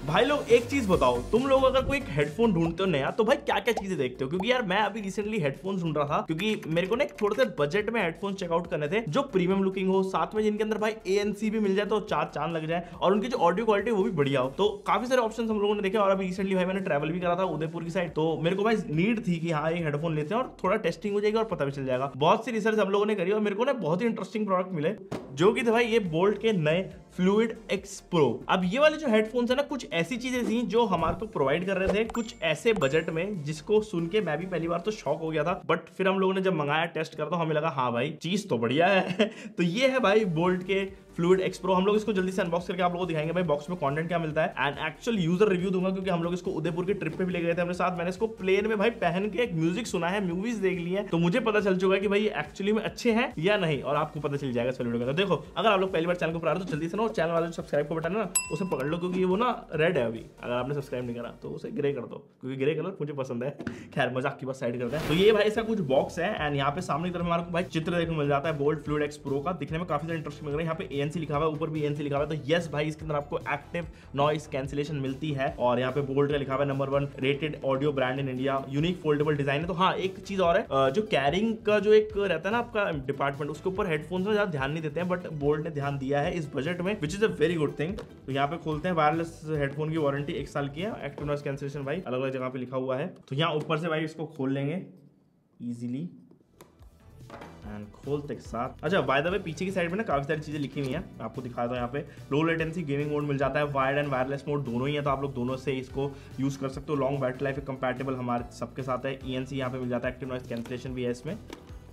भाई लोग एक चीज बताओ, तुम लोग अगर कोई हेडफोन ढूंढते हो नया तो भाई क्या क्या चीजें देखते हो? क्योंकि यार मैं अभी रिसेंटली हेडफोन ढूंढ रहा था, क्योंकि मेरे को ना थोड़े से बजट में हेडफोन चेकआउट करने थे जो प्रीमियम लुकिंग हो, साथ में जिनके अंदर भाई ANC भी मिल जाए तो चार चांद लग जाए, और उनकी जो ऑडियो क्वालिटी वो भी बढ़िया हो। तो काफी सारे ऑप्शन हम लोगों ने देखे, और अभी रिसेंटली भाई मैंने ट्रैवल भी करा था उदयपुर की साइड, तो मेरे को भाई नीड थी कि हाँ एक हेडफोन लेते हैं और थोड़ा टेस्टिंग हो जाएगी और पता भी चल जाएगा। बहुत सी रिसर्च हम लोगों ने करी और मेरे को ना बहुत ही इंटरेस्टिंग प्रोडक्ट मिले, जो कि थे भाई ये बोल्ट के नए फ्लूइड एक्स प्रो। अब ये वाले जो हेडफोन्स है ना, कुछ ऐसी चीजें थी जो हमारे को प्रोवाइड कर रहे थे कुछ ऐसे बजट में, जिसको सुन के मैं भी पहली बार तो शॉक हो गया था, बट फिर हम लोगों ने जब मंगाया टेस्ट करा तो हमें लगा हाँ भाई चीज तो बढ़िया है। तो ये है भाई बोल्ट के फ्लूइड एक्स प्रो। हम लोग इसको जल्दी से अनबॉक्स करके आप लोगों को दिखाएंगे भाई बॉक्स में कंटेंट क्या मिलता है, एंड एक्चुअल यूजर रिव्यू दूंगा, क्योंकि हम लोग इसको उदयपुर के ट्रिप पे भी ले गए थे अपने साथ। मैंने इसको प्लेन में भाई पहन के एक म्यूजिक सुना है, मूवीज देख ली है, तो मुझे पता चल चुका है कि भाई ये एक्चुअली में अच्छे हैं या नहीं, और आपको पता चल जाएगा इस वीडियो में। तो देखो, अगर आप लोग पहली बार चैनल को पढ़ा रहे हो तो जल्दी से ना चैनल वाले सब्सक्राइब को बटन है ना उसे पकड़ लो, क्योंकि वो ना रेड है अभी, अगर आपने सब्सक्राइब नहीं करा तो उसे ग्रे कर दो, क्योंकि ग्रे कलर मुझे पसंद है। खैर मजाक की बात साइड करते हैं। तो ये भाई ऐसा कुछ बॉक्स है, एंड यहाँ पे सामने की तरफ हमारे को भाई चित्र देखने को मिल जाता है बोल्ट फ्लूइड एक्स प्रो का। दिखने में काफी ज्यादा इंटरेस्टिंग लग रहा है। यहाँ पे ANC लिखा हुआ है, ऊपर भी ANC लिखा हुआ है, तो यस भाई इसके अंदर आपको एक्टिव नॉइस कैंसिलेशन मिलती है। और यहाँ पे बोल्ट का लिखा हुआ है number 1 rated audio brand in India, unique foldable design है। तो हाँ एक चीज और है, जो कैरिंग का जो एक रहता है ना आपका डिपार्टमेंट, उसके ऊपर हेडफोन्स में ज्यादा ध्यान नहीं देते हैं, बट बोल्ट ने ध्यान दिया है इस बजट में, which is a very good thing. तो यहाँ पे खोलते हैं, वायरलेस हेडफोन की वारंटी 1 साल की है, एक्टिव नॉइस कैंसिलेशन भाई अलग अलग जगह पे लिखा हुआ है। तो यहाँ ऊपर से भाई इसको खोल लेंगे इजीली एंड खोलते के साथ। अच्छा बाय द वे पीछे की साइड में ना काफी सारी चीजें लिखी हुई हैं, आपको दिखाता हूं। यहाँ पे लो लेटेंसी गेमिंग मोड मिल जाता है, वायर्ड एंड वायरलेस मोड दोनों ही है, तो आप लोग दोनों से इसको यूज कर सकते हो। लॉन्ग बैटरी लाइफ कंपैटिबल हमारे सबके साथ है। ANC यहाँ पे मिल जाता है, एक्टिव नॉइस कैंसिलेशन भी है इसमें,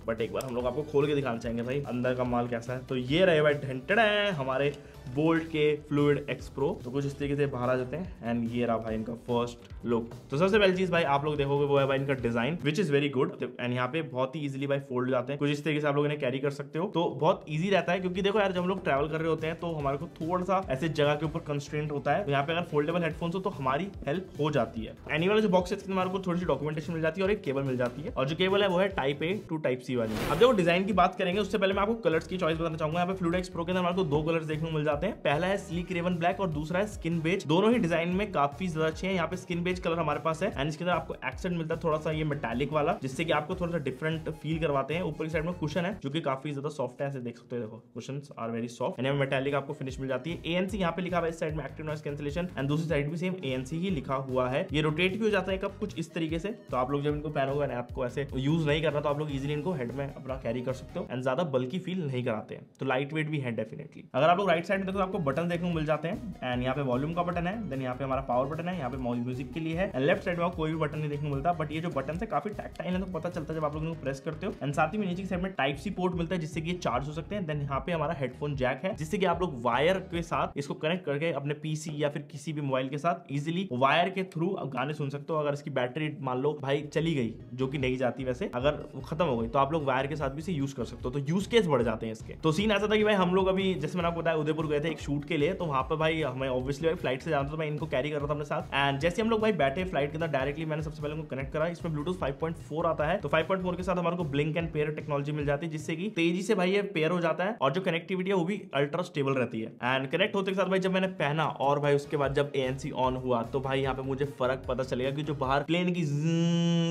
बट एक बार हम लोग आपको खोल के दिखाना चाहेंगे भाई अंदर का माल कैसा है। तो ये रहे भाई ढंटड़ है हमारे बोल्ट के फ्लूइड एक्स प्रो। तो कुछ इस तरीके से बाहर आ जाते हैं, एंड ये रहा भाई इनका फर्स्ट लुक। तो सबसे पहली चीज भाई आप लोग देखोगे वो है भाई इनका design, which is very good, and यहाँ पे बहुत ही इजीली भाई फोल्ड जाते हैं। कुछ इस तरीके से आप लोग इन्हें कैरी कर सकते हो, तो बहुत ईजी रहता है। क्योंकि देखो यार जब हम लोग ट्रैवल कर रहे होते हैं तो हमारे को थोड़ा सा ऐसे जगह के ऊपर कंस्ट्रेंट होता है, तो यहाँ पे अगर फोल्डेबल हेडफोन्स हो तो हमारी हेल्प हो जाती है। एनी वाला जो बॉक्स है हमारे को थोड़ी सी डॉक्यूमेंटेशन मिल जाती है और एक केबल मिल जाती है, और जो केबल है वो है type A to type C वाली। अब देखो डिजाइन की बात करेंगे उससे पहले मैं आपको कलर्स की चॉइस बताना चाहूंगा। यहाँ पे फ्लूइड एक्स प्रो के अंदर हमारे को 2 कलर्स देखने को मिल जाते हैं, पहला है स्लीक रेवन ब्लैक और दूसरा है स्किन बेज। दोनों ही डिजाइन में काफी ज्यादा अच्छे हैं। यहाँ पे स्किन बेज कलर हमारे पास है, एंड इसके अंदर आपको एक्सेंट मिलता है थोड़ा सा ये मेटालिक वाला, जिससे कि आपको थोड़ा सा डिफरेंट फील करवाते हैं। ऊपर की साइड में कुशन है जो कि काफी ज्यादा सॉफ्ट है, ऐसे देख सकते हो, देखो cushions are very soft, and metallic आपको फिनिश मिल जाती है। ANC यहाँ पे लिखा हुआ है इस साइड में एक्टिव नॉइस कैंसिलेशन, एंड दूसरी साइड भी सेम ANC ही लिखा हुआ है। ये रोटेट भी हो जाता है कब कुछ इस तरीके से, तो आप लोग जब इनको पहनोगे ना, आपको ऐसे यूज नहीं करना तो आप लोग इजीली इनको हेड में अपना कैरी कर सकते हो, एंड ज्यादा बल्कि फील नहीं कराते हैं। तो लाइट वेट भी है डेफिनेटली। अगर आप लोग राइट साइड में देखो आपको बटन देखने को मिल जाते हैं, एंड यहाँ पे वॉल्यूम का बटन है, देन यहाँ पे हमारा पावर बटन है, यहाँ पे म्यूजिक के लिए है, एंड लेफ्ट साइड में कोई भी बटन नहीं देखने को मिलता, बट ये जो बटन है काफी टैक्टाइल है, तो पता चलता है जब आप लोग इनको प्रेस करते हो। एंड साथ ही में नीचे की साइड में टाइप C पोर्ट मिलता है, जिससे कि ये चार्ज हो सकते हैं। देन यहाँ पे हमारा हेडफोन जैक है, जिससे कि आप लोग वायर के साथ इसको कनेक्ट करके अपने PC या फिर किसी भी मोबाइल के साथ इजिली वायर के थ्रू गाने सुन सकते हो। अगर इसकी बैटरी मान लो भाई चली गई, जो कि नहीं जाती वैसे, अगर खत्म हो गई तो आप लोग वायर के साथ भी इसे यूज कर सकते हो, तो यूज केस बढ़ जाते हैं इसके। तो सीन ऐसा था कि भाई हम लोग अभी जैसे मैंने आपको बताया उदयपुर गए थे एक शूट के लिए, तो वहां पर भाई हमें ऑब्वियसली भाई फ्लाइट से जाना था, तो मैं इनको कैरी कर रहा था अपने साथ। एंड जैसे हम लोग भाई बैठे फ्लाइट के अंदर, डायरेक्टली मैंने सबसे पहले उनको कनेक्ट करा। इसमें ब्लूटूथ 5.4 आता है, तो 5.4 के साथ हमारे को ब्लिंक एंड पेयर टेक्नोलॉजी मिल जाती है, जिससे कि तेजी से भाई ये पेयर हो जाता है, और जो कनेक्टिविटी है वो भी अल्ट्रा स्टेबल रहती है। एंड कनेक्ट होते के साथ भाई जब मैंने पहना और भाई उसके बाद जब ANC ऑन हुआ, तो भाई यहाँ पे मुझे फर्क पता चलेगा कि जो बाहर प्लेन की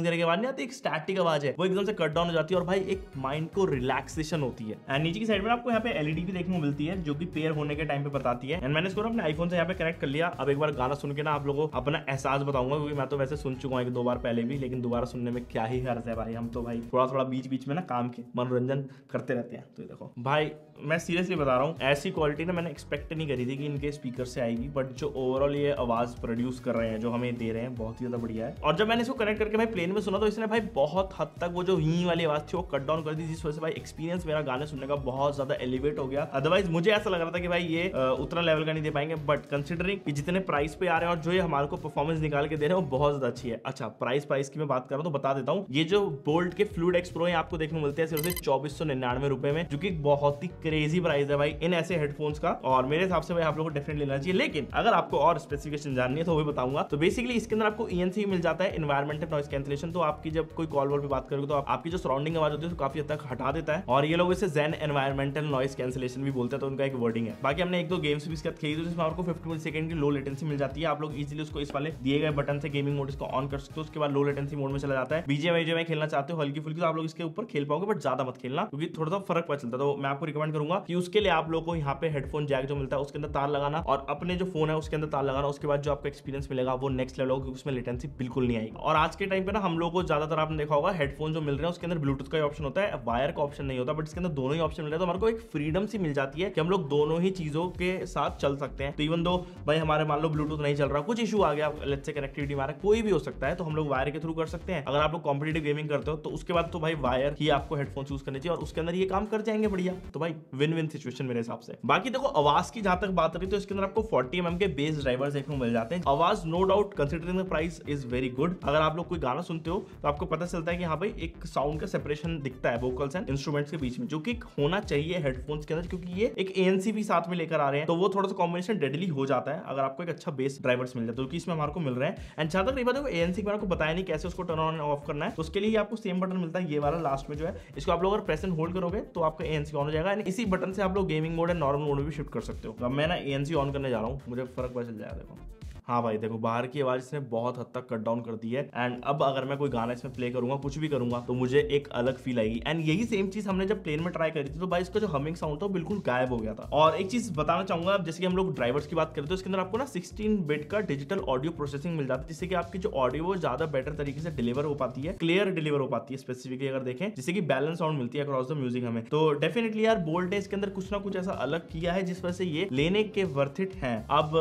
करके आवाज नहीं आती, एक स्टैटिक आवाज है, वो एकदम से कट डाउन हो जाती है, और भाई एक माइंड को रिलैक्सेशन होती है। एंड नीचे की साइड में आपको यहाँ पे LED भी देखने को मिलती है, जो कि पेयर होने के टाइम पे बताती है। एंड मैंने इसको अपने आईफोन से यहाँ पे कनेक्ट कर लिया। अब एक बार गाना सुन के ना आप लोगों को अपना एहसास बताऊंगा, क्योंकि मैं तो वैसे सुन चुका हूँ 1-2 बार पहले भी, लेकिन दोबारा सुनने में क्या ही हर्ज है भाई। हम तो भाई थोड़ा थोड़ा बीच बीच में ना काम के मनोरंजन करते रहते हैं। तो देखो भाई मैं सीरियसली बता रहा हूँ, ऐसी क्वालिटी ना मैंने एक्सपेक्ट नहीं करी थी कि इनके स्पीकर से आएगी, बट जो ओवरऑल ये आवाज प्रोड्यूस कर रहे हैं, जो हमें दे रहे हैं, बहुत ही ज्यादा बढ़िया है। और जब मैंने इसको कनेक्ट करके भाई प्लेन में सुना, तो इसने भाई बहुत हद तक वो जो ही वाली आवाज थी वो कट डाउन कर दी, जिस वजह से भाई एक्सपीरियंस मेरा गाने सुनने का बहुत ज्यादा एलिवेट हो गया। अदरवाइज मुझे ऐसा लग रहा था कि भाई ये उतना लेवल का नहीं दे पाएंगे, बट कंसिडरिंग कि जितने प्राइस पे आ रहे हैं और जो ये हमारे को परफॉर्मेंस निकाल के दे रहे हैं वो बहुत ज्यादा अच्छी है। अच्छा प्राइस की मैं बात कर रहा हूँ तो बता देता हूँ, ये जो बोल्ट के फ्लूइड एक्स प्रो आपको देखने को मिलते हैं सिर्फ 2499 रुपए में, जो कि बहुत ही क्रेजी प्राइस है भाई इन ऐसे हेडफोन्स का। और मेरे हिसाब से भाई आप लोगों को डेफिनेटली लेना चाहिए, लेकिन अगर आपको और स्पेसिफिकेशन जाननी है तो वो भी बताऊंगा। तो बेसिकली इसके अंदर आपको ANC मिल जाता है, एनवायरमेंटल नॉइस कैंसिलेशन, तो आपकी जब कोई कॉल वॉल पे बात करोगे तो आपकी जो सराउंडिंग आवाज होती है तो काफी हद तक हटा देता है, और ये लोग इसे जेन एनवायरमेंटल नॉइस कैंसिलेशन भी बोलते हैं, तो उनका एक वर्डिंग है। बाकी बाकी हमने एक दो गेम्स भी इसके साथ खेली, तो जिसमें आपको 50 मिली सेकंड की लो लेटेंसी मिल जाती है। आप लोग इजीली उसको इस वाले दिए गए बटन से गेमिंग मोड इसको ऑन कर सकते हो, उसके बाद लो लेटेंसी मोड में चला जाता है। बीजीएमआई खेलना चाहते हो हल्की फुल्की, तो आप लोग इसके ऊपर खेल पाओगे, बट ज्यादा मत खेलना क्योंकि थोड़ा सा फर्क पता चलता है। तो मैं आपको रिकमेंड करूंगा कि उसके लिए आप लोग को यहाँ पे हेडफोन जैक जो मिलता है उसके अंदर तार लगाना और अपने जो फोन है उसके अंदर तार लगाना। उसके बाद जो आपको एक्सपीरियंस मिलेगा वो नेक्स्ट लेवल होगा, उसमें लेटेंसी बिल्कुल नहीं आएगी। और आज के टाइम पे ना हम लोग को ज्यादातर आपने देखा होगा हेडफोन जो मिल रहे हैं उसके अंदर ब्लूटूथ का ऑप्शन होता है, वायर का ऑप्शन नहीं होता, बट इसके अंदर दोनों ही ऑप्शन मिल रहे हैं। तो हमारे को एक फ्रीडम सी मिल जाती है कि हम लोग दोनों ही चीजों के साथ चल सकते हैं। तो इवन दो भाई हमारे मान लो ब्लूटूथ नहीं चल रहा, कुछ इशू आ गया, लेट्स से कनेक्टिविटी हमारा कोई भी हो सकता है, तो हम लोग वायर के थ्रू कर सकते हैं। अगर आप लोग कॉम्पिटिटिव गेमिंग करते हो तो उसके बाद तो भाई वायर ही आपको हेडफोन यूज करने चाहिए और उसके अंदर ये काम कर जाएंगे बढ़िया। तो भाई विन विन सिचुएशन मेरे हिसाब से। बाकी देखो आवाज की जहां तक बात रही तो इसके अंदर आपको 40 mm के बेस ड्राइवर्स देखने को मिल जाते हैं। आवाज no doubt considering the price is very good. अगर आप लोग कोई गाना सुनते हो तो आपको पता चलता है कि हाँ भाई एक साउंड का सेपरेशन दिखता है वोकल्स एंड इंस्ट्रूमेंट्स के बीच में, जो कि होना चाहिए हेडफोन्स के अंदर, क्योंकि ये एक ANC भी साथ में लेकर आ रहे हैं, तो वो थोड़ा सा कॉम्बिनेशन डेडली हो जाता है अगर आपको एक अच्छा बेस ड्राइवर्स मिल जाए, तो इसमें हमारे को मिल रहे हैं। एंड जहां तक नहीं देखो ANC की मैंने आपको बताया नहीं कैसे उसको टर्न ऑन ऑफ करना है, तो उसके लिए आपको सेम बटन मिलता है ये वाला लास्ट में जो है, इसको आप लोग अगर प्रेस एंड होल्ड करोगे तो आपका ANC ऑन हो जाएगा। इसी बटन से आप लोग gaming mode and normal mode में भी शिफ्ट कर सकते हो। अब मैं ना ANC ऑन करने जा रहा हूँ, मुझे फर्क पता चल जाएगा। देखो हाँ भाई देखो बाहर की आवाज इसने बहुत हद तक कट डाउन कर दी है। एंड अब अगर मैं कोई गाना इसमें प्ले करूंगा कुछ भी करूंगा तो मुझे एक अलग फील आएगी। एंड यही सेम चीज हमने जब प्लेन में ट्राई करी थी तो भाई इसका जो हमिंग साउंड था बिल्कुल गायब हो गया था। और एक चीज बताना चाहूंगा, जैसे कि हम लोग ड्राइवर्स की बात करें तो इसके अंदर आपको ना 16 बिट का डिजिटल ऑडियो प्रोसेसिंग मिल जाता है, जिससे कि आपकी जो ऑडियो वो ज्यादा बेटर तरीके से डिलीवर हो पाती है, क्लियर डिलीवर हो पाती है स्पेसिफिकली अगर देखें, जिससे कि बैलेंस साउंड मिलती है अक्रॉस द म्यूजिक हमें। तो डेफिनेटली यार बोल्ट ने इसके अंदर कुछ ना कुछ ऐसा अलग किया है जिस वजह से ये लेने के वर्थ इट है। अब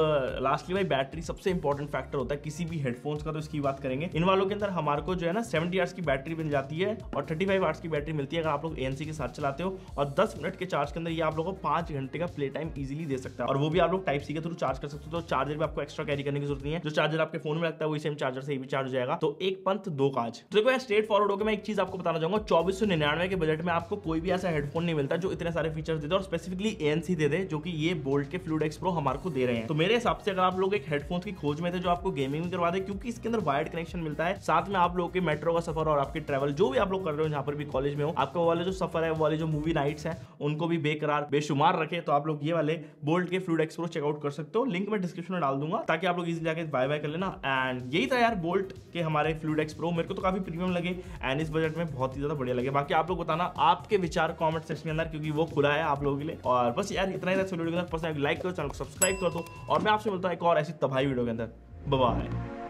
लास्टली भाई बैटरी सबसे इंपॉर्टेंट फैक्टर होता है किसी भी हेडफोन्स का, तो इसकी बात करेंगे। इन वालों के अंदर हमारे को जो है ना 70 आवर्स की बैटरी मिल जाती है और 35 आवर्स की बैटरी मिलती है अगर आप लोग ANC के साथ चलाते हो। और 10 मिनट के चार्ज के अंदर ये आप लोगों को 5 घंटे का प्ले टाइम इजीली दे सकता है। और वो भी आप लोग टाइप सी के थ्रू चार्ज कर सकते हो, तो चार्जर भी आपको एक्स्ट्रा कैरी करने की जरूरत नहीं है। जो चार्जर आपके फोन में लगता है वही सेम चार्जर से भी चार्ज हो जाएगा। तो एक पंथ दो काज। तो देखो स्ट्रेट फॉरवर्ड होकर मैं एक चीज आपको बताना चाहूंगा, 2499 के बजट में आपको कोई भी ऐसा हेडफोन नहीं मिलता जो इतने सारे फीचर्स दे दे और स्पेसिफिकली ANC दे दे, जो कि ये बोल्ट के फ्लूइड एक्स प्रो हमारे को दे रहे हैं। तो मेरे हिसाब से अगर आप लोग एक हेडफोन की खोज में थे जो आपको गेमिंग करवा दे, क्योंकि इसके अंदर वायर्ड कनेक्शन मिलता है, साथ में आप लोगों के मेट्रो का सफर और आपके ट्रैवल जो भी आप लोग कर रहे हो जहां पर भी कॉलेज में हो, आपका वाले जो सफर है वो वाले जो मूवी नाइट्स हैं उनको भी बेकरार बेशुमार रखे, तो आप लोग ये वाले बोल्ट के फ्लूइड एक्स प्रो चेकआउट कर सकते हो। लिंक मैं डिस्क्रिप्शन में डाल दूंगा ताकि आप लोग इजीली जाके बाय बाय कर लेना। एंड यही था यार बोल्ट के हमारे फ्लूइड एक्स प्रो, मेरे को तो काफी प्रीमियम लगे एंड इस बजट में बहुत ही ज्यादा बढ़िया लगे। बाकी आप लोग बताना आपके विचार कमेंट सेक्शन के अंदर, क्योंकि वो खुला है आप लोगों के लिए। और बस यार इतना ही था वीडियो के अंदर, पसंद लाइक करो, चैनल को सब्सक्राइब कर दो और मैं आपसे मिलता हूं एक और ऐसी तबाही वीडियो के अंदर। Bye bye.